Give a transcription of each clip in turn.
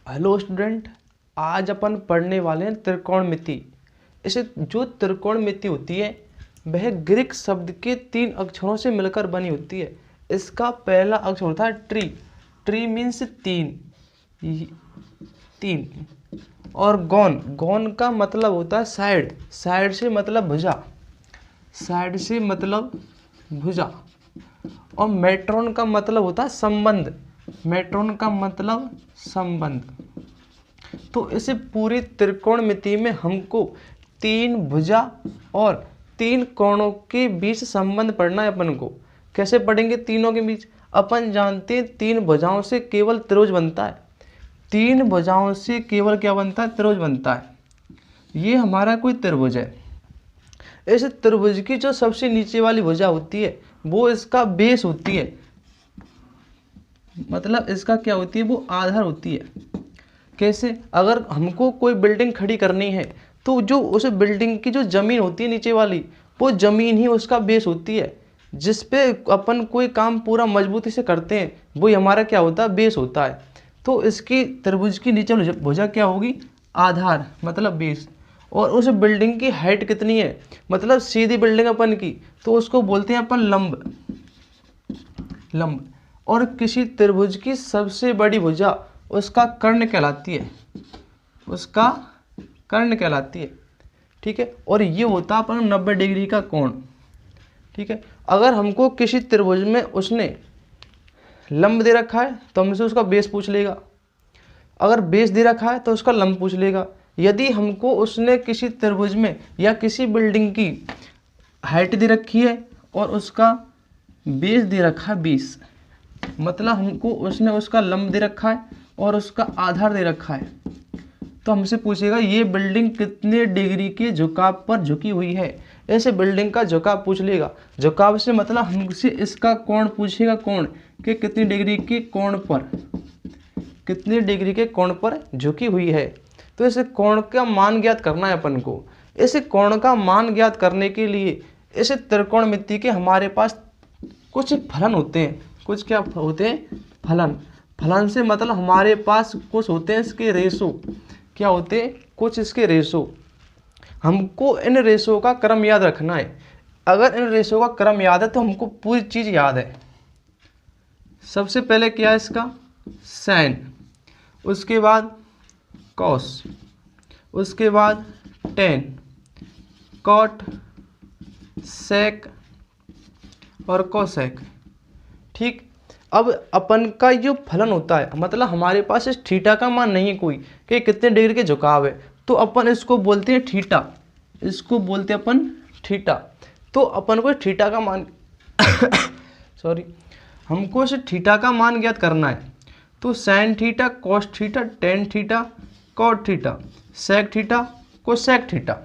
Hello student, आज अपन पढ़ने वाले हैं त्रिकोणमिति। इसे जो त्रिकोणमिति होती है वह ग्रीक शब्द के 3 अक्षरों से मिलकर बनी होती है। इसका पहला अक्षर होता है ट्री। ट्री मीन्स तीन। और गॉन, गॉन का मतलब होता है साइड। साइड से मतलब भुजा। साइड से मतलब भुजा। और मेट्रोन का मतलब होता है संबंध। मेट्रोन का मतलब संबंध। तो इसे पूरी त्रिकोणमिति में हमको 3 भुजा और 3 कोणों के बीच संबंध पढ़ना है। अपन को कैसे पढ़ेंगे तीनों के बीच? अपन जानते हैं 3 भुजाओं से केवल त्रिभुज बनता है। 3 भुजाओं से केवल क्या बनता है? त्रिभुज बनता है। ये हमारा कोई त्रिभुज है। इस त्रिभुज की जो सबसे नीचे वाली भुजा होती है वो इसका बेस होती है, मतलब इसका क्या होती है? वो आधार होती है। कैसे? अगर हमको कोई बिल्डिंग खड़ी करनी है तो जो उस बिल्डिंग की जो ज़मीन होती है नीचे वाली, वो ज़मीन ही उसका बेस होती है। जिस पे अपन कोई काम पूरा मजबूती से करते हैं वही हमारा क्या होता है? बेस होता है। तो इसकी त्रिभुज की नीचे वाली भुजा क्या होगी? आधार, मतलब बेस। और उस बिल्डिंग की हाइट कितनी है? मतलब सीधी बिल्डिंग अपन की, तो उसको बोलते हैं अपन लंब। लंब। और किसी त्रिभुज की सबसे बड़ी भुजा उसका कर्ण कहलाती है। उसका कर्ण कहलाती है। ठीक है। और ये होता है अपन 90 डिग्री का कोण। ठीक है। अगर हमको किसी त्रिभुज में उसने लंब दे रखा है तो हमसे उसका बेस पूछ लेगा। अगर बेस दे रखा है तो उसका लंब पूछ लेगा। यदि हमको उसने किसी त्रिभुज में या किसी बिल्डिंग की हाइट दे रखी है और उसका बेस दे रखा है 20, मतलब हमको उसने उसका लंब दे रखा है और उसका आधार दे रखा है, तो हमसे पूछेगा ये बिल्डिंग कितने डिग्री के झुकाव पर झुकी हुई है। ऐसे बिल्डिंग का झुकाव पूछ लेगा। झुकाव से मतलब हमसे इसका कोण पूछेगा। कोण कि कितनी डिग्री के कोण पर, कितने डिग्री के कोण पर झुकी हुई है। तो इस कोण का मान ज्ञात करना है अपन को। इस कोण का मान ज्ञात करने के लिए इस त्रिकोणमिति के हमारे पास कुछ फलन होते हैं। कुछ क्या होते हैं? फलन। फलन से मतलब हमारे पास कुछ होते हैं इसके रेशो। क्या होते हैं? कुछ इसके रेशो। हमको इन रेशो का क्रम याद रखना है। अगर इन रेशो का क्रम याद है तो हमको पूरी चीज़ याद है। सबसे पहले क्या है इसका? साइन, उसके बाद कॉस, उसके बाद टेन, कॉट, सेक और कोसेक। ठीक। अब अपन का जो फलन होता है, मतलब हमारे पास इस थीटा का मान नहीं है कोई कि कितने डिग्री के झुकाव है, तो अपन इसको बोलते हैं थीटा। इसको बोलते हैं अपन थीटा। तो अपन को थीटा का मान सॉरी, हमको इस थीटा का मान ज्ञात करना है। तो sine theta, cos theta, tan theta, cot theta, sec theta, cosec theta.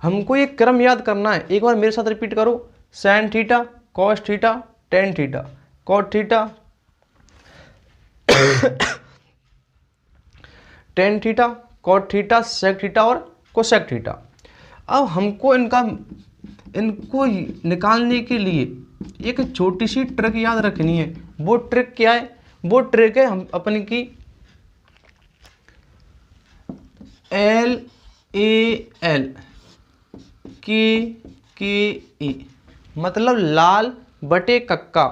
हमको ये क्रम याद करना है। एक बार मेरे साथ रिपीट करो। Sine theta, cos theta, tan theta, cot theta, tan theta, cot theta, sec theta और कोसेक थीटा। अब हमको इनको निकालने के लिए एक छोटी सी ट्रिक याद रखनी है। वो ट्रिक क्या है? वो ट्रिक है हम अपन की LAL KKA, मतलब लाल बटे कक्का।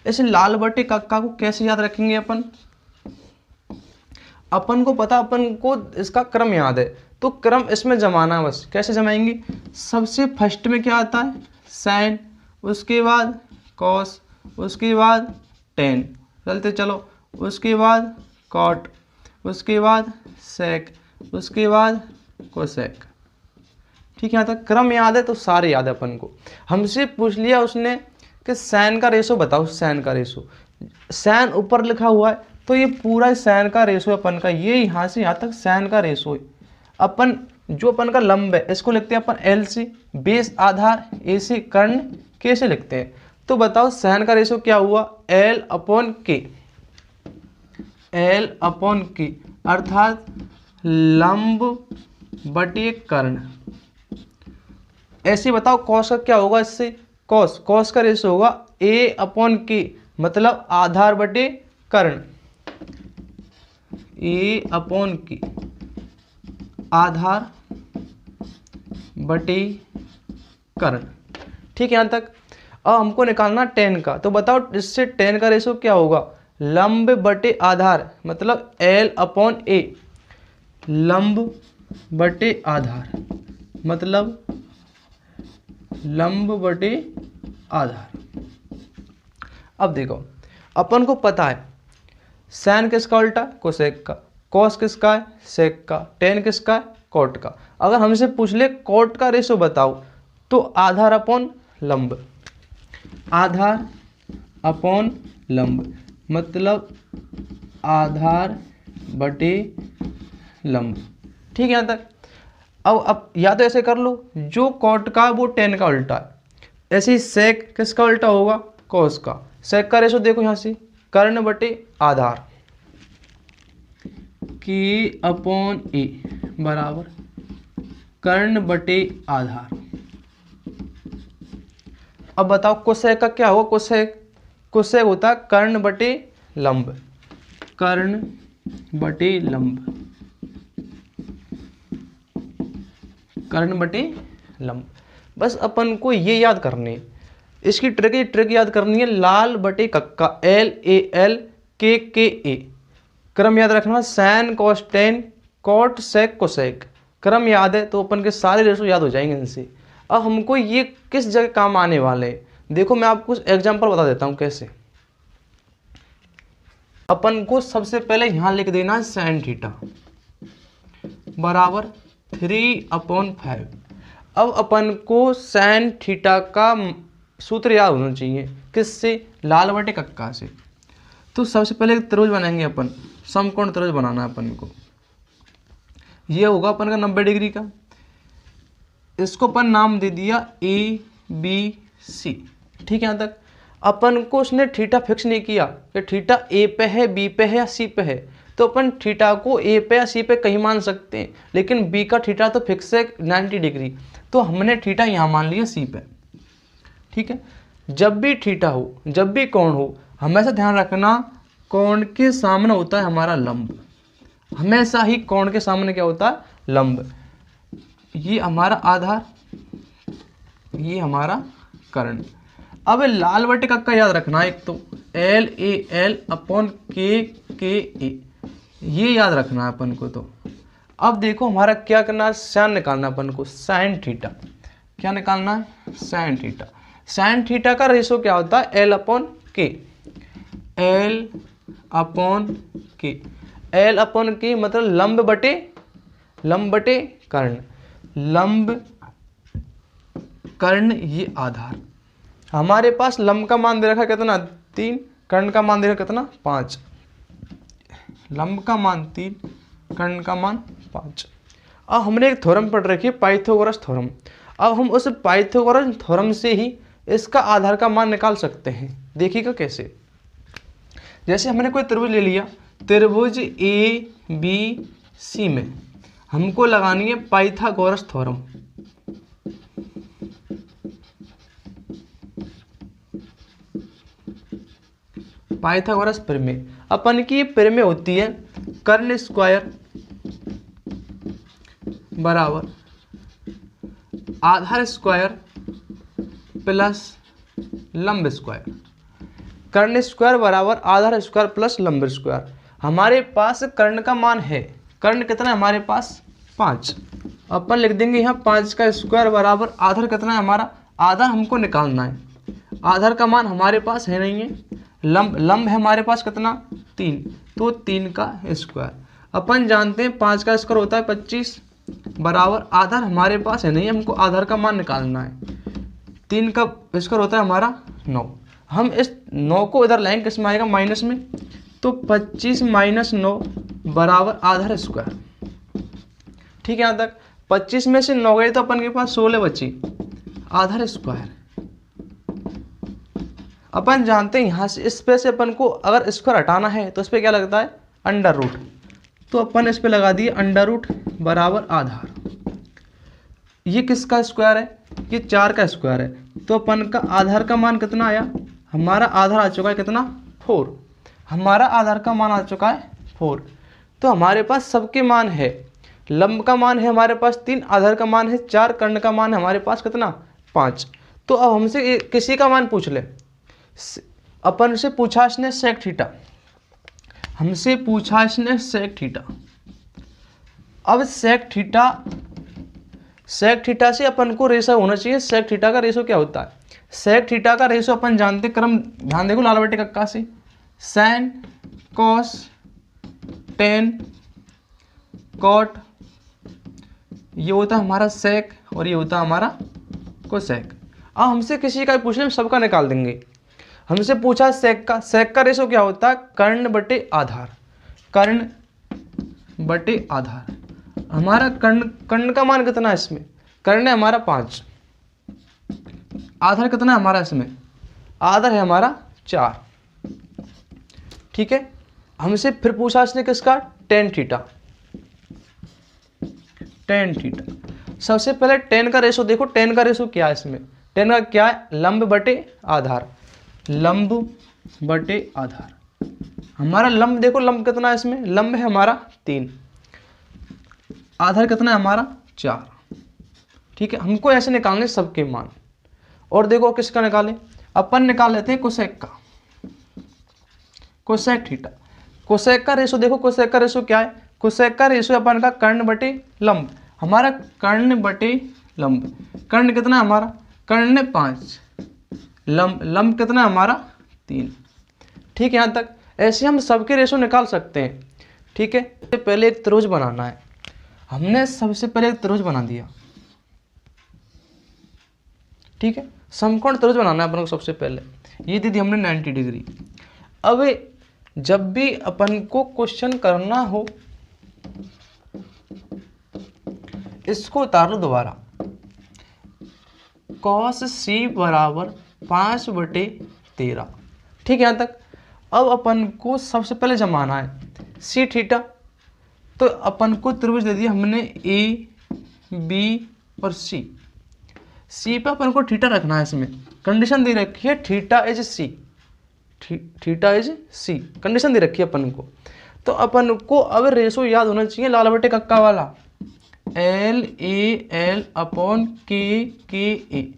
इस लाल बटे कक्का को कैसे याद रखेंगे अपन? अपन को पता, अपन को इसका क्रम याद है, तो क्रम इसमें जमाना। बस कैसे जमाएंगे? सबसे फर्स्ट में क्या आता है? साइन, उसके बाद कॉस, उसके बाद टेन, चलते चलो, उसके बाद कॉट, उसके बाद सेक, उसके बाद कोसेक। ठीक है। यहाँ तक क्रम याद है तो सारे याद है अपन को। हमसे पूछ लिया उसने कि साइन का रेशो बताओ। साइन का रेशो, साइन ऊपर लिखा हुआ है तो ये पूरा साइन का रेशो है अपन का। ये यहाँ से यहाँ तक साइन का रेशो है। अपन जो अपन का लंब है इसको लिखते हैं अपन एल से, बेस आधार, ए से कर्ण, के से लिखते हैं। तो बताओ साइन का रेशो क्या हुआ? एल अपॉन के। एल अपॉन के अर्थात लंब बटे कर्ण। ऐसे बताओ कॉस का क्या होगा? इससे कॉस का रेशो होगा ए अपॉन के, मतलब आधार बटे कर्ण। ए अपॉन की आधार बटे कर्ण। ठीक है यहाँ तक। अब हमको निकालना tan का, तो बताओ इससे tan का रेशो क्या होगा, लंब बटे आधार, मतलब L अपॉन A, लंब बटे आधार मतलब लंब बटे आधार। अब देखो अपन को पता है साइन किसका उल्टा, कोसेक का, कॉस किसका है, सेक का, टेन किसका है, कॉट का। अगर हमसे पूछ ले कॉट का रेशो बताओ, तो आधार अपॉन लंब, आधार अपॉन लंब मतलब आधार बटे लंब। ठीक है यहाँ तक। अब या तो ऐसे कर लो, जो कॉट का वो टेन का उल्टा है, ऐसे ही सेक किसका उल्टा होगा, कॉस का। सेक का रेशो देखो यहाँ से कर्ण बटे आधार के अपॉन ए बराबर कर्ण बटे आधार। अब बताओ कोसेक का क्या होगा, कोसेक होता है कर्ण बटे लंब, कर्ण बटे लंब, कर्ण बटे लंब। बस अपन को ये याद करने, इसकी ट्रिक याद करनी है, लाल बटे कक्का, LAL KKA। क्रम याद रखना, sine cos tan cot sec cosec, क्रम याद है तो अपन के सारे रेशो याद हो जाएंगे इनसे। अब हमको ये किस जगह काम आने वाले हैं, देखो मैं आपको एग्जांपल बता देता हूँ कैसे। अपन को सबसे पहले यहाँ लिख देना है साइन थीटा बराबर 3/5। अब अपन को साइन थीटा का सूत्र याद होना चाहिए, किससे, लाल बटे कक्का से। तो सबसे पहले एक त्रिभुज बनाएंगे अपन, समकोण त्रिभुज बनाना है अपन को। ये होगा अपन का 90 डिग्री का, इसको अपन नाम दे दिया ABC। ठीक है यहाँ तक। अपन को उसने थीटा फिक्स नहीं किया कि थीटा A पे है, B पे है या C पे है, तो अपन थीटा को A पे या C पे कहीं मान सकते हैं, लेकिन B का थीटा तो फिक्स है 90 डिग्री, तो हमने थीटा यहाँ मान लिया C पे। ठीक है। जब भी थीटा हो, जब भी कोण हो, हमेशा ध्यान रखना कोण के सामने होता है हमारा लंब, हमेशा ही कोण के सामने क्या होता है, लंब। ये हमारा आधार, ये हमारा कर्ण। अब लाल बटे कक्का याद रखना, एक तो LAL अपॉन KKA, ये याद रखना है अपन को। तो अब देखो हमारा क्या करना है, साइन निकालना है अपन को, साइन थीटा। क्या निकालना है, साइन थीटा। साइन थीटा का रेशो क्या होता है, L upon K, L upon K, L upon K मतलब लंब बटे कर्ण, लंब कर्ण ये आधार। हमारे पास लंब का मान दे रखा कितना, 3, कर्ण का मान दे रखा कितना, 5। लंब का मान 3, कर्ण का मान 5। अब हमने एक थ्योरम पढ़ रखी है, पाइथागोरस थ्योरम। अब हम उस पाइथागोरस थ्योरम से ही इसका आधार का मान निकाल सकते हैं। देखिएगा कैसे। जैसे हमने कोई त्रिभुज ले लिया, त्रिभुज ABC में हमको लगानी है पाइथागोरस थ्योरम। पाइथागोरस प्रमेय, अपन की प्रमेय होती है कर्ण स्क्वायर बराबर आधार स्क्वायर प्लस लंब स्क्वायर। कर्ण स्क्वायर बराबर आधार स्क्वायर प्लस लंब स्क्वायर। हमारे पास कर्ण का मान है, कर्ण कितना है हमारे पास, 5। अपन लिख देंगे यहाँ 5 का स्क्वायर बराबर आधार कितना है हमारा, आधार हमको निकालना है। आधार का मान हमारे पास है नहीं है, लंब है हमारे पास कितना, 3, तो 3 का स्क्वायर। अपन जानते हैं 5 का स्क्वायर होता है 25 बराबर आधार हमारे पास है नहीं, हमको आधार का मान निकालना है। 3 का स्क्वायर होता है हमारा 9। हम इस 9 को इधर लाएंगे, किस में आएगा, माइनस में, तो 25 माइनस 9 बराबर आधार स्क्वायर। ठीक है यहाँ तक। 25 में से 9 गए तो अपन के पास 16 बची, आधार स्क्वायर। अपन जानते हैं यहाँ से इस पे से अपन को अगर स्क्वायर हटाना है तो इस पे क्या लगता है, अंडर रूट, तो अपन इस पे लगा दिए अंडर रूट बराबर आधार। ये किसका स्क्वायर है, ये 4 का स्क्वायर है, तो अपन का आधार का मान कितना आया, हमारा आधार आ चुका है कितना, 4। हमारा आधार का मान आ चुका है 4। तो हमारे पास सबके मान है। लंब का मान है हमारे पास 3, आधार का मान है 4, कर्ण का मान है हमारे पास कितना 5। तो अब हमसे किसी का मान पूछ ले। अपन से पूछा इसने सेक थीटा, हमसे पूछा इसने सेक थीटा। अब सेक थीटा से अपन को रेशो होना चाहिए। सेक थीटा का रेशो क्या होता है? सेक थीटा का रेशो अपन जानते, क्रम ध्यान देखो लाल बटे कक्का से, साइन कॉस टेन कॉट, ये होता है हमारा सेक और ये होता है हमारा कोसेक। अब हमसे किसी का भी पूछ ले सबका निकाल देंगे। हमसे पूछा सेक का रेशो क्या होता है? कर्ण बटे आधार, कर्ण बटे आधार। हमारा कर्ण का मान कितना है इसमें? कर्ण है हमारा 5, आधार कितना है हमारा इसमें? आधार है हमारा 4। ठीक है। हमसे फिर पूछा इसने किसका? Tan theta, tan theta. सबसे पहले टेन का रेशो देखो, टेन का रेशो क्या है इसमें? टेन का क्या है? लंब बटे आधार, लंब बटे आधार। हमारा लंब देखो, लंब कितना है इसमें? लंब है हमारा 3, आधार कितना है हमारा 4। ठीक है। हमको ऐसे निकालने सबके मान। और देखो किसका निकालें? अपन निकाल लेते हैं कोसेक का, कोसेक थीटा। कोसेक का रेशो देखो, कोसेक का रेशो क्या है? कोसेक का रेशो अपन का कर्ण बटे लंब, हमारा कर्ण बटे लंब। कर्ण कितना है हमारा? कर्ण 5, लंब कितना है हमारा 3। ठीक है। यहाँ तक ऐसे हम सबके रेशो निकाल सकते हैं। ठीक है। पहले एक त्रिभुज बनाना है। हमने सबसे पहले एक त्रिभुज बना दिया। ठीक है। समकोण त्रिभुज बनाना है अपन को सबसे पहले। ये दे दी हमने 90 डिग्री। अब जब भी अपन को क्वेश्चन करना हो इसको उतार लो दोबारा। cos c बराबर 5/13। ठीक है यहाँ तक। अब अपन को सबसे पहले जमाना है सी थीटा। तो अपन को त्रिभुज दे दिया हमने ए बी और सी। सी पे अपन को थीटा रखना है। इसमें कंडीशन दे रखी है theta is C, theta is C condition दे रखी है अपन को। तो अपन को अब रेशो याद होना चाहिए लाल बटे कक्का वाला, एल ए एल अपॉन के ए।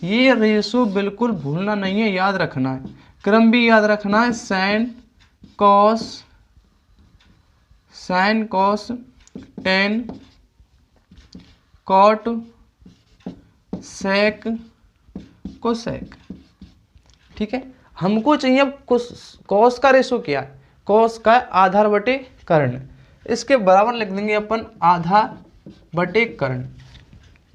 ये रेशो बिल्कुल भूलना नहीं है, याद रखना है। क्रम भी याद रखना है, sine cos tan cot sec cosec. ठीक है। हमको चाहिए अब कॉस का रेशो क्या है? कॉस का आधार बटे कर्ण। इसके बराबर लिख देंगे अपन आधार बटे कर्ण।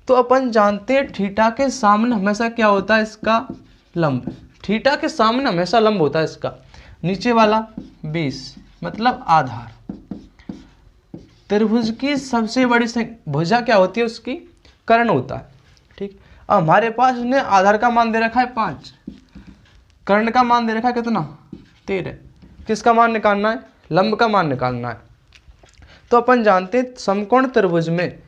तो अपन जानते हैं थीटा के सामने हमेशा क्या होता है? इसका लंब। थीटा के सामने हमेशा लंब होता है इसका। नीचे वाला 20 मतलब आधार। त्रिभुज की सबसे बड़ी भुजा क्या होती है? उसकी कर्ण होता है। ठीक। अब हमारे पास उसने आधार का मान दे रखा है 5, कर्ण का मान दे रखा है कितना? 13। किसका मान निकालना है? लंब का मान निकालना है। तो अपन जानते हैं समकोण त्रिभुज में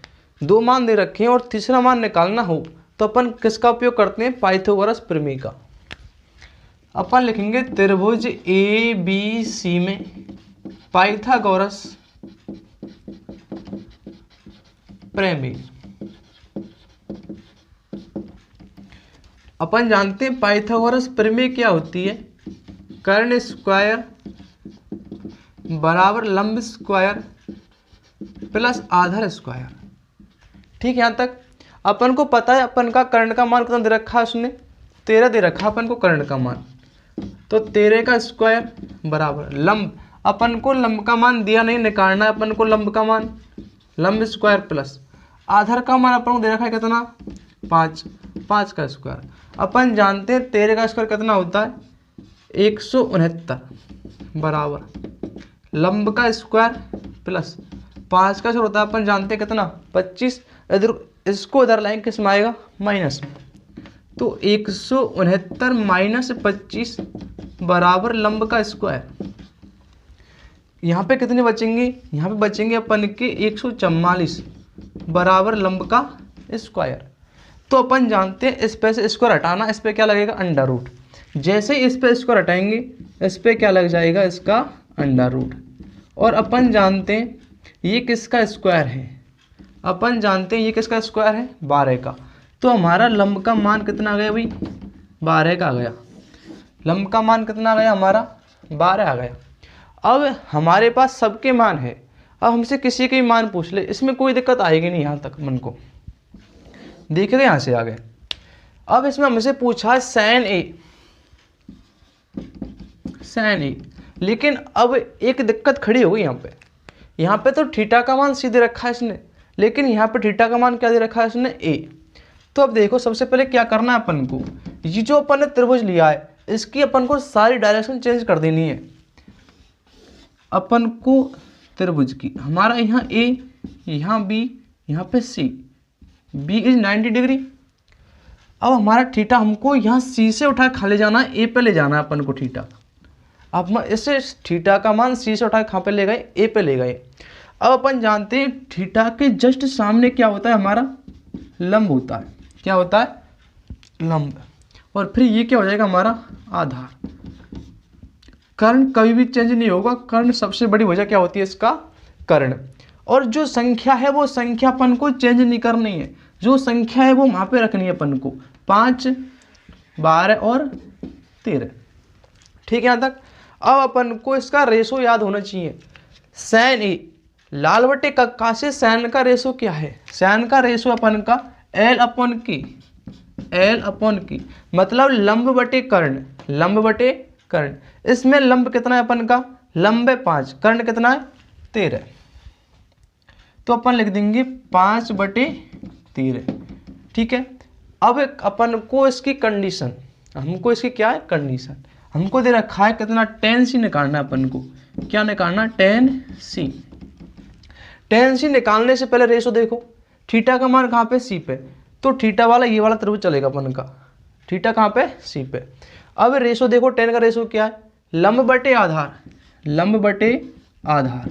2 मान दे रखे हैं और तीसरा मान निकालना हो तो अपन किसका उपयोग करते हैं? पाइथागोरस प्रमेय का। अपन लिखेंगे त्रिभुज ए बी सी में पाइथागोरस प्रमेय। अपन जानते हैं पाइथागोरस प्रमेय क्या होती है? कर्ण स्क्वायर बराबर लंब स्क्वायर प्लस आधार स्क्वायर। ठीक है। यहाँ तक अपन को पता है अपन का कर्ण का मान कितना दे रखा है? उसने 13 दे रखा अपन को कर्ण का मान। तो 13 का स्क्वायर बराबर लंब। अपन को लंब का मान दिया नहीं, निकालना है अपन को लंब का मान, लंब स्क्वायर प्लस आधार का मान अपन को दे रखा है कितना? 5 का स्क्वायर। अपन जानते हैं 13 का स्क्वायर कितना होता है? 169 बराबर लंब का स्क्वायर प्लस 5 का स्क्वायर होता है अपन जानते हैं कितना? 25। इधर इसको इधर लाएंगे किस में आएगा? माइनस में। तो 169 माइनस 25 बराबर लंब का स्क्वायर। यहाँ पे कितने बचेंगे? यहाँ पे बचेंगे अपन के 144 बराबर लंब का स्क्वायर। तो अपन जानते हैं इस पे से स्क्वायर हटाना, इस पे क्या लगेगा? Under root. जैसे ही इस पे स्क्वायर हटाएंगे इस पे क्या लग जाएगा? इसका अंडर रूट। और अपन जानते हैं ये किसका स्क्वायर है, अपन जानते हैं ये किसका स्क्वायर है, 12 का। तो हमारा लंब का मान कितना आ गया भाई, 12 का आ गया। लंब का मान कितना आ गया हमारा, 12 आ गया। अब हमारे पास सबके मान है, अब हमसे किसी के भी मान पूछ ले, इसमें कोई दिक्कत आएगी नहीं यहाँ तक मन को। देखिए यहाँ से आ गए। अब इसमें हमसे पूछा है साइन ए, साइन ए। लेकिन अब एक दिक्कत खड़ी हो गई यहाँ पे तो थीटा का मान सीधे रखा है इसने, लेकिन यहाँ पे थीटा का मान क्या दे रखा है इसने, ए। तो अब देखो सबसे पहले क्या करना है अपन को, ये जो अपन ने त्रिभुज लिया है इसकी अपन को सारी डायरेक्शन चेंज कर देनी है। अपन को त्रिभुज की हमारा यहाँ ए, यहाँ बी, यहाँ पे सी, बी इज 90 डिग्री। अब हमारा थीटा हमको यहाँ सी से उठा खा ले जाना है, ए पे ले जाना है अपन को थीटा। अब हम इससे थीटा का मान सी से उठा कहाँ पे ले गए, ए पे ले गए। अब अपन जानते हैं थीटा के जस्ट सामने क्या होता है हमारा, लंब होता है। क्या होता है, लंब। और फिर ये क्या हो जाएगा हमारा, आधार। कर्ण कभी भी चेंज नहीं होगा, कर्ण सबसे बड़ी वजह क्या होती है इसका, कर्ण। और जो संख्या है वो संख्या अपन को चेंज नहीं करनी है, जो संख्या है वो वहाँ पे रखनी है अपन को, 5, 12 और 13। ठीक है यहाँ तक। अब अपन को इसका रेशो याद होना चाहिए, साइन ए, लाल बटे कक्का से साइन का रेशो क्या है, साइन का रेशो अपन का एल अपॉन की, एल अपॉन की, मतलब लंब बटे कर्ण, लंब बटे कर्ण। इसमें लंब कितना है अपन का, लंब है 5, कर्ण कितना है 13। तो अपन लिख देंगे 5/13। ठीक है। अब अपन को इसकी कंडीशन, हमको इसकी क्या है कंडीशन, हमको दे रखा है कितना, tan c निकालना है अपन को। क्या निकालना, tan c। tan c निकालने से पहले रेशो देखो, थीटा का मान कहाँ पे, c पे। तो थीटा वाला ये वाला त्रिभुज चलेगा अपन का, थीटा कहाँ पे, c पे। अब रेशो देखो, tan का रेशो क्या है, लंब बटे आधार, लंब बटे आधार।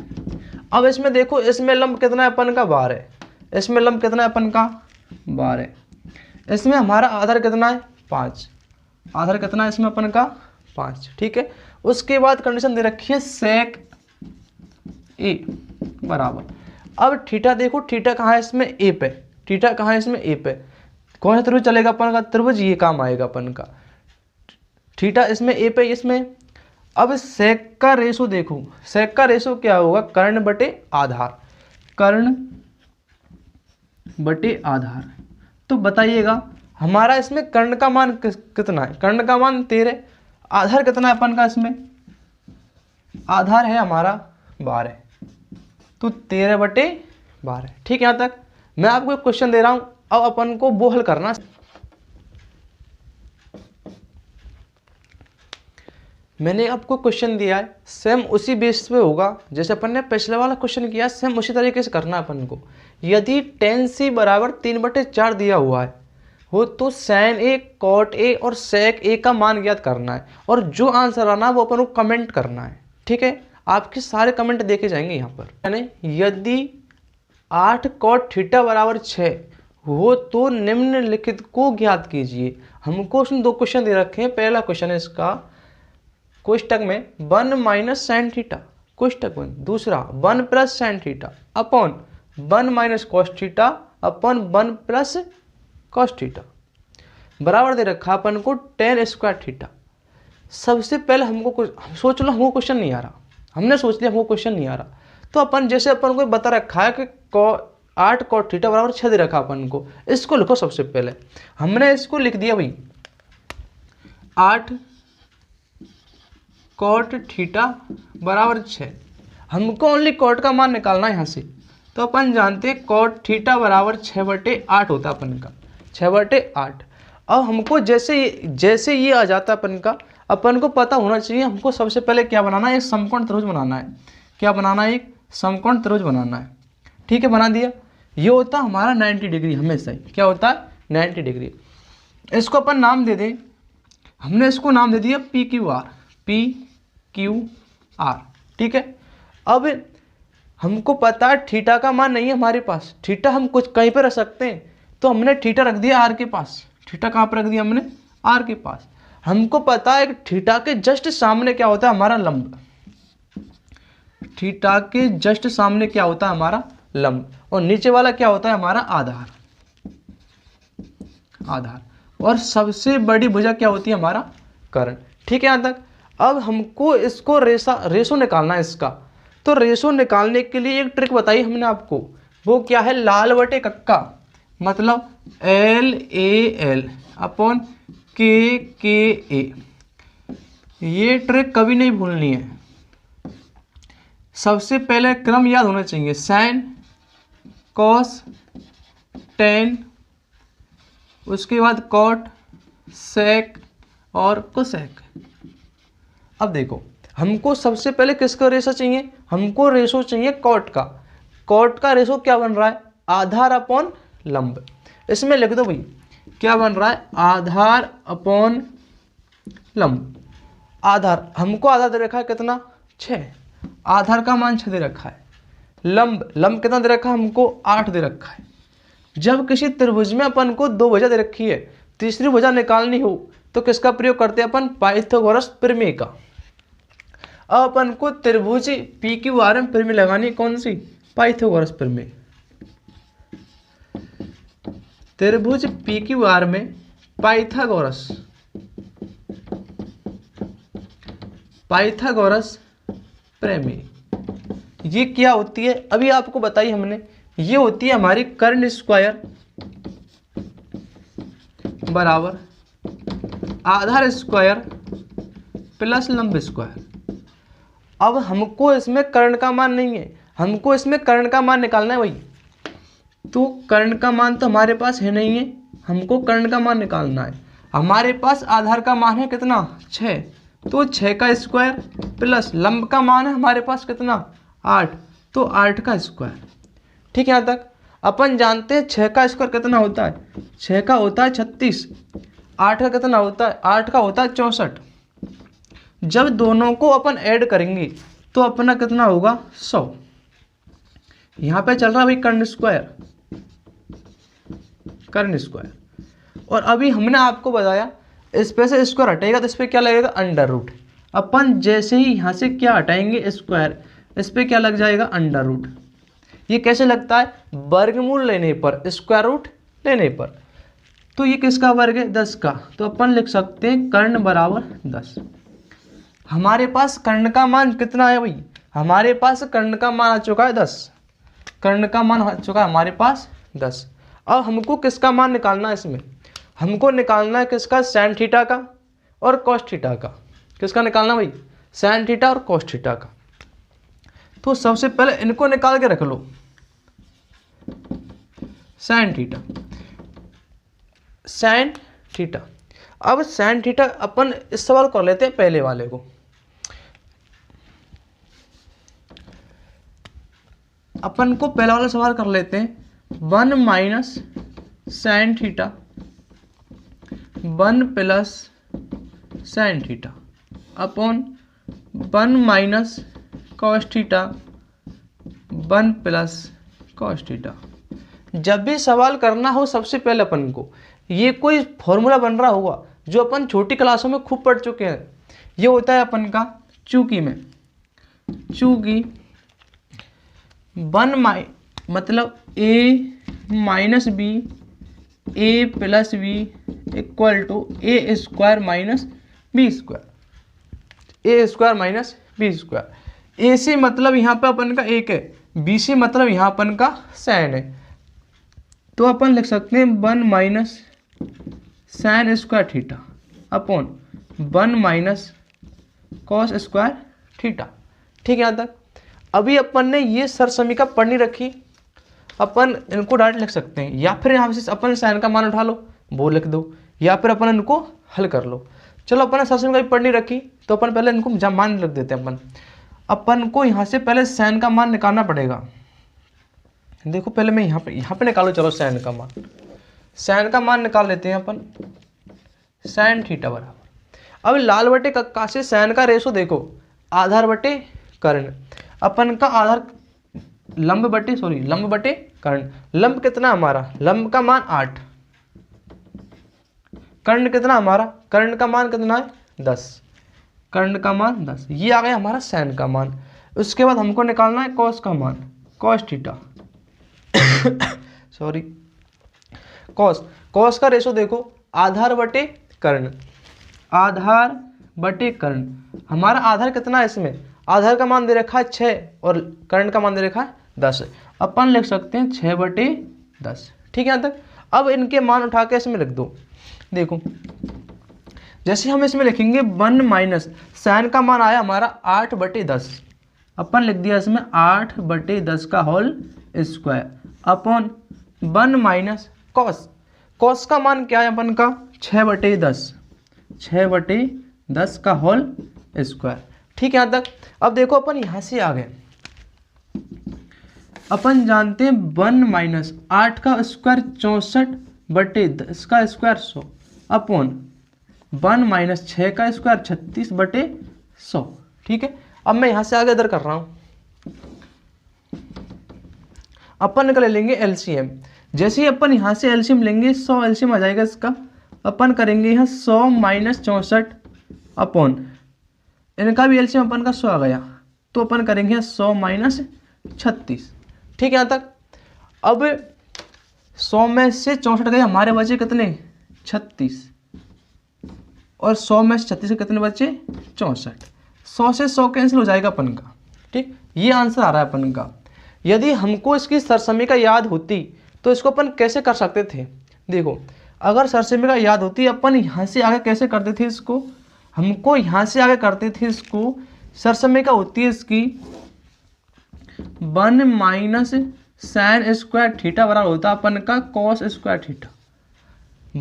अब इसमें देखो, इसमें लंब कितना है अपन का 12, इसमें लंब कितना है अपन का 12, इसमें हमारा आधार कितना है 5, आधार कितना है इसमें अपन का 5। ठीक है। उसके बाद कंडीशन दे रखी है सेक ए बराबर। अब थीटा देखो, थीटा कहाँ है इसमें ए पे, थीटा कहाँ है इसमें ए पे। कौन सा त्रिभुज चलेगा अपन का, त्रिभुज ये काम आएगा अपन का, थीटा इसमें ए पे, इसमें। अब सेक का रेशो देखो, सेक का रेशो क्या होगा, कर्ण बटे आधार, कर्ण बटे आधार। तो बताइएगा हमारा इसमें कर्ण का मान कितना है, कर्ण का मान 13, आधार कितना है अपन का, इसमें आधार है हमारा 12, तो 13/12। ठीक है। यहाँ तक मैं आपको एक क्वेश्चन दे रहा हूं, अब अपन को वो हल करना। मैंने आपको क्वेश्चन दिया है, सेम उसी बेस पे होगा जैसे अपन ने पिछले वाला क्वेश्चन किया, सेम उसी तरीके से करना है अपन को। यदि tan c बराबर 3/4 दिया हुआ है हो तो sin a, cot a और sec a का मान ज्ञात करना है, और जो आंसर आना है वो अपन को कमेंट करना है। ठीक है। आपके सारे कमेंट देखे जाएंगे यहाँ पर। यानी यदि 8 cot थीटा बराबर 6 हो तो निम्नलिखित को ज्ञात कीजिए। हमको उसमें 2 क्वेश्चन दे रखे हैं। पहला क्वेश्चन है इसका कोष्टक में 1 माइनस साइन थीटा, कोष्टक में। दूसरा 1 plus sine theta upon 1 minus cos theta upon 1 plus cos theta बराबर दे रखा अपन को tan स्क्वायर थीटा। सबसे पहले हमको सोच लो, हमको क्वेश्चन नहीं आ रहा, हमने सोच लिया हमको क्वेश्चन नहीं आ रहा, तो अपन जैसे अपन को बता रखा है कि 8 cot थीटा बराबर 6 दे रखा अपन को, इसको लिखो। सबसे पहले हमने इसको लिख दिया भाई 8 cot थीटा बराबर 6। हमको ओनली cot का मान निकालना है यहाँ से, तो अपन जानते हैं cot थीटा बराबर 6/8 होता है अपन का, 6/8। अब हमको जैसे ये आ जाता है अपन का, अपन को पता होना चाहिए हमको सबसे पहले क्या बनाना है, एक समकोण त्रिभुज बनाना है। क्या बनाना है, एक समकोण त्रिभुज बनाना है। ठीक है, बना दिया। ये होता है हमारा 90 डिग्री, हमेशा ही क्या होता है 90 डिग्री। इसको अपन नाम दे दें, हमने इसको नाम दे दिया PQR, PQR। ठीक है। अब हमको पता है थीटा का मान नहीं है हमारे पास, थीटा हम कुछ कहीं पर रख सकते हैं, तो हमने थीटा रख दिया आर के पास। थीटा कहाँ पर रख दिया हमने, आर के पास। हमको पता है कि थीटा के जस्ट सामने क्या होता है हमारा लंब, थीटा के जस्ट सामने क्या होता है हमारा लंब, और नीचे वाला क्या होता है हमारा आधार। और सबसे बड़ी भुजा क्या होती है हमारा कर्ण। ठीक है यहाँ तक। अब हमको इसको रेशो निकालना है इसका। तो रेशो निकालने के लिए एक ट्रिक बताई हमने आपको, वो क्या है, लाल बटे कक्का, मतलब LAL अपॉन KKA। ये ट्रिक कभी नहीं भूलनी है। सबसे पहले क्रम याद होना चाहिए, साइन, कॉस, टेन, उसके बाद कॉट, सेक और कोसेक। अब देखो हमको सबसे पहले किसका रेशो चाहिए, हमको रेशो चाहिए कॉट का। कॉट का रेशो क्या बन रहा है, आधार अपॉन लंब। इसमें लिख दो भाई क्या बन रहा है, आधार अपॉन लंब। आधार हमको आधार दे रखा है कितना 6, आधार का मान 6 दे रखा है। लंब कितना दे रखा है हमको 8 दे रखा है। जब किसी त्रिभुज में अपन को 2 भुजा दे रखी है, तीसरी भुजा निकालनी हो तो किसका प्रयोग करते हैं अपन, पाइथागोरस प्रमेय का। अब अपन को त्रिभुज PQR में प्रमेय लगानी, कौन सी, पाइथागोरस प्रमेय। त्रिभुज PQR में पाइथागोरस प्रमेय ये क्या होती है, अभी आपको बताई हमने, ये होती है हमारी कर्ण स्क्वायर बराबर आधार स्क्वायर प्लस लंब स्क्वायर। अब हमको इसमें कर्ण का मान नहीं है, हमको इसमें कर्ण का मान निकालना है भाई। तो कर्ण का मान तो हमारे पास है नहीं है, हमको कर्ण का मान निकालना है। हमारे पास आधार का मान है कितना 6, तो 6 का स्क्वायर प्लस लंब का मान है हमारे पास कितना 8, तो 8 का स्क्वायर। ठीक है यहाँ तक। अपन जानते हैं 6 का स्क्वायर कितना होता है, 6 का होता है 36, 8 का कितना होता है, 8 का होता है 64। जब दोनों को अपन ऐड करेंगे तो अपना कितना होगा 100। यहाँ पे चल रहा है भाई कर्ण स्क्वायर। और अभी हमने आपको बताया इस पे से स्क्वायर हटेगा तो इस पे क्या लगेगा अंडर रूट। अपन जैसे ही यहाँ से क्या हटाएंगे स्क्वायर, इस पे क्या लग जाएगा अंडर रूट। ये कैसे लगता है, वर्गमूल लेने पर, स्क्वायर रूट लेने पर। तो ये किसका वर्ग है 10 का, तो अपन लिख सकते हैं कर्ण बराबर 10। हमारे पास कर्ण का मान कितना है भाई, हमारे पास कर्ण का मान आ चुका है 10, कर्ण का मान आ चुका है हमारे पास 10। अब हमको किसका मान निकालना है, इसमें हमको निकालना है किसका, सैन थीटा का और कॉस थीटा का। किसका निकालना भाई, सैन थीटा और कॉस थीटा का। तो सबसे पहले इनको निकाल के रख लो, सैन थीटा। अब सैन थीटा अपन इस सवाल कर लेते हैं पहले वाले को। अपन को पहला वाला सवाल कर लेते हैं, 1 minus sine theta 1 plus sine theta upon 1 minus cos theta 1 plus cos theta. जब भी सवाल करना हो सबसे पहले अपन को ये कोई फॉर्मूला बन रहा होगा जो अपन छोटी क्लासों में खूब पढ़ चुके हैं। ये होता है अपन का चूंकि 1 मतलब a minus B a plus B equal to A square minus B square. A से मतलब यहाँ पे अपन का एक है, बी से मतलब यहाँ अपन का सैन है। तो अपन लिख सकते हैं 1 minus sine square theta upon 1 minus cos square theta. ठीक है यहाँ तक। अभी अपन ने ये सरसमीका पढ़नी रखी, अपन इनको डायरेक्ट लिख सकते हैं, या फिर यहाँ से अपन साइन का मान उठा लो वो लिख दो, या फिर अपन इनको हल कर लो। चलो अपन ने सरसमीका भी पढ़नी रखी तो अपन पहले इनको मान लिख देते हैं। अपन को यहाँ से पहले साइन का मान निकालना पड़ेगा। देखो पहले मैं यहाँ पे निकालो, चलो साइन का मान निकाल लेते हैं अपन, साइन थीटा बराबर। अब लाल बटे कक्का से साइन का रेशो देखो, आधार बटे कर्ण। अपन का आधार लंब बटे कर्ण। लंब कितना हमारा, लंब का मान 8, कर्ण कितना हमारा, कर्ण का मान कितना है 10, कर्ण का मान 10। ये आ गया हमारा साइन का मान। उसके बाद हमको निकालना है कॉस का मान, कॉस थीटा सॉरी कॉस का रेशो देखो आधार बटे कर्ण, आधार बटे कर्ण। हमारा आधार कितना है इसमें, आधार का मान दे रखा है 6 और कर्ण का मान दे रखा है 10। अपन लिख सकते हैं 6/10। ठीक है यहाँ तक। अब इनके मान उठा के इसमें लिख दो। देखो जैसे हम इसमें लिखेंगे 1 माइनस साइन का मान आया हमारा 8/10, अपन लिख दिया इसमें 8/10 का whole square upon 1 minus cos, cos का मान क्या है अपन का 6/10, 6/10 का होल स्क्वायर। ठीक है यहाँ तक। अब देखो अपन यहाँ से आ गए, अपन जानते हैं 1 माइनस 8 का स्क्वायर 64/10 का स्क्वायर 100 अपॉन 1 माइनस 6 का स्क्वायर 36/100। ठीक है। अब मैं यहाँ से आगे इधर कर रहा हूँ, अपन निकल लेंगे एलसीएम। जैसे ही अपन यहाँ से एलसीएम लेंगे 100 एलसीएम आ जाएगा इसका, अपन करेंगे यहाँ 100 माइनस 64 अपॉन इनका भी एलसीएम अपन का 100 आ गया, तो अपन करेंगे 100 माइनस 36। ठीक है यहाँ तक। अब 100 में से 64 गए, हमारे बचे कितने 36, और 100 में से 36 कितने बचे 64। 100 से 100 कैंसिल हो जाएगा अपन का। ठीक, ये आंसर आ रहा है अपन का। यदि हमको इसकी सरसमीका याद होती तो इसको अपन कैसे कर सकते थे। देखो अगर सरसमीका याद होती अपन यहाँ से आगे कैसे करते थे इसको, हमको यहाँ से आगे करते थे इसको, सरसमीका होती है इसकी 1 माइनस साइन स्क्वायर थीटा बराबर होता है अपन का cos square theta.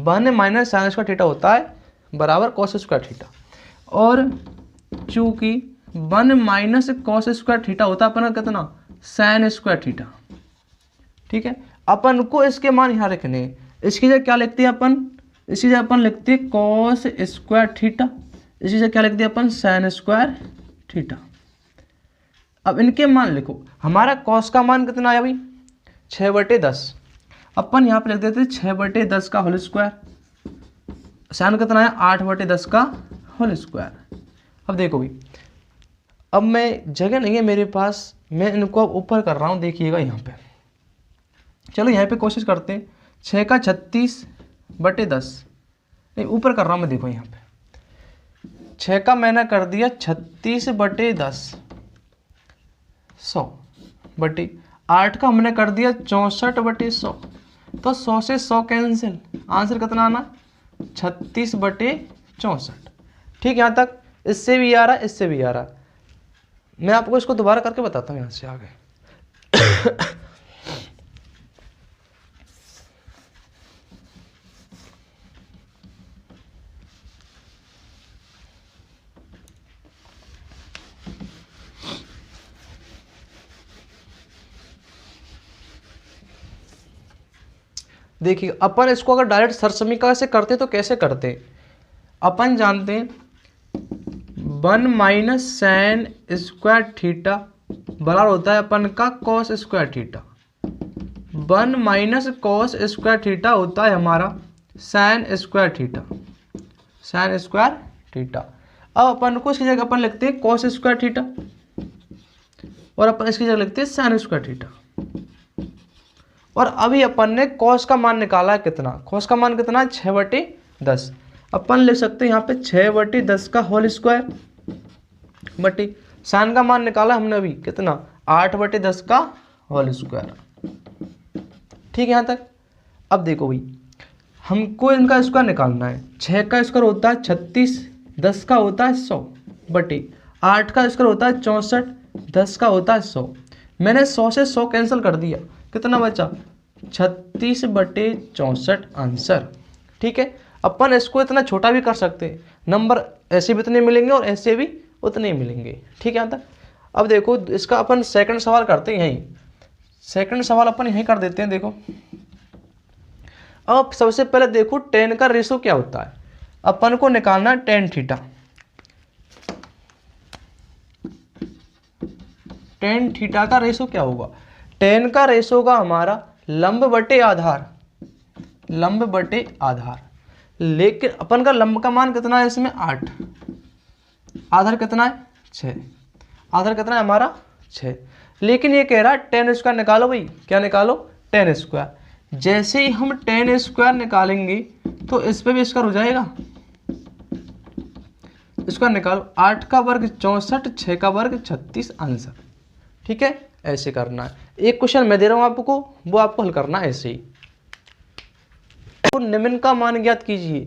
1 minus sine square theta होता है बराबर कॉस स्क्वायर थीटा, और चूंकि 1 माइनस कॉस स्क्वायर थीटा होता है अपन का कितना साइन स्क्वायर थीटा। ठीक है, अपन को इसके मान यहाँ रखने हैं। इसकी जगह क्या लिखते हैं अपन, इसकी जगह अपन लिखते हैं कॉस स्क्वायर थीटा, इसकी जगह क्या लिखते हैं अपन साइन स्क्वायर थीटा। अब इनके मान लिखो, हमारा कॉस का मान कितना है भाई 6/10, अपन यहाँ पे लिख देते 6/10 का होल स्क्वायर, साइन कितना है 8/10 का होल स्क्वायर। अब देखो भाई, अब मैं जगह नहीं है मेरे पास, मैं इनको अब ऊपर कर रहा हूँ, देखिएगा यहाँ पे। चलो यहाँ पे कोशिश करते हैं, 6 का 36/10, नहीं ऊपर कर रहा हूँ मैं। देखो यहाँ पे 6 का मैंने कर दिया 36/10 100 बटे 8 का हमने कर दिया 64/100, तो 100 से 100 कैंसिल, आंसर कितना आना 36/64। ठीक, यहाँ तक। इससे भी आ रहा है, इससे भी आ रहा है। मैं आपको इसको दोबारा करके बताता हूँ यहाँ से आगे। देखिए अपन इसको अगर डायरेक्ट सरसमीका से करते तो कैसे करते। अपन जानते हैं 1 माइनस साइन स्क्वायर थीटा बराबर होता है अपन का cos square theta. 1 minus cos square theta होता है हमारा sine square theta, sine square theta. अब अपन को इसकी जगह अपन लिखते हैं कॉस स्क्वायर थीटा, और अपन इसकी जगह लिखते हैं साइन स्क्वायर थीटा। और अभी अपन ने कॉस का मान निकाला है कितना, कॉस का मान कितना है 6/10। अपन लिख सकते हैं यहाँ पे 6/10 का होल स्क्वायर बटे साइन का मान निकाला हमने अभी कितना 8/10 का होल स्क्वायर। ठीक है यहाँ तक। अब देखो भाई, हमको इनका स्क्वायर निकालना है। 6 का स्क्वायर होता है 36, 10 का होता है 100 बटे 8 का स्क्वायर होता है 64, 10 का होता है 100। मैंने 100 से 100 कैंसिल कर दिया, कितना बचा 36/64 आंसर। ठीक है, अपन इसको इतना छोटा भी कर सकते हैं, नंबर ऐसे भी उतने मिलेंगे और ऐसे भी उतने ही मिलेंगे। ठीक है यहाँ तक। अब देखो इसका अपन सेकंड सवाल करते हैं यहीं, सेकंड सवाल अपन यहीं कर देते हैं। देखो अब सबसे पहले देखो tan का रेशो क्या होता है, अपन को निकालना है tan थीटा। tan थीटा का रेशो क्या होगा, tan का रेशो होगा हमारा लंब बटे आधार, लंब बटे आधार। लेकिन अपन का लंब का मान कितना है इसमें 8, आधार कितना है 6। आधार कितना है हमारा 6। लेकिन ये कह रहा है टेन स्क्वायर निकालो भाई, क्या निकालो, टेन स्क्वायर। जैसे ही हम टेन स्क्वायर निकालेंगे तो इस पे भी स्क्वायर हो जाएगा, स्क्वायर निकालो, 8 का वर्ग 64, 6 का वर्ग 36 आंसर। ठीक है, ऐसे करना है। एक क्वेश्चन मैं दे रहा हूं आपको, वो आपको हल करना है ऐसे ही। तो निम्न का मान ज्ञात कीजिए।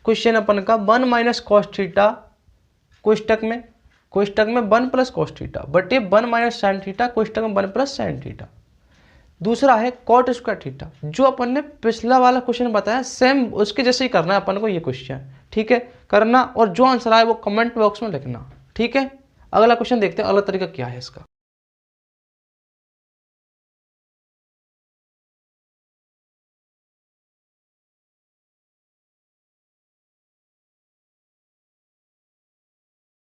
क्वेश्चन अपन का 1 माइनस कॉस थीटा कोष्टक में 1 प्लस कॉस थीटा बटे 1 माइनस साइन थीटा कोष्टक में 1 प्लस साइन थीटा। दूसरा है कॉट स्क्वायर थीटा, जो अपन ने पिछला वाला क्वेश्चन बताया सेम उसके जैसे ही करना है अपन को ये क्वेश्चन। ठीक है, करना, और जो आंसर आए वो कमेंट बॉक्स में लिखना। ठीक है, अगला क्वेश्चन देखते हैं अगला तरीका क्या है इसका।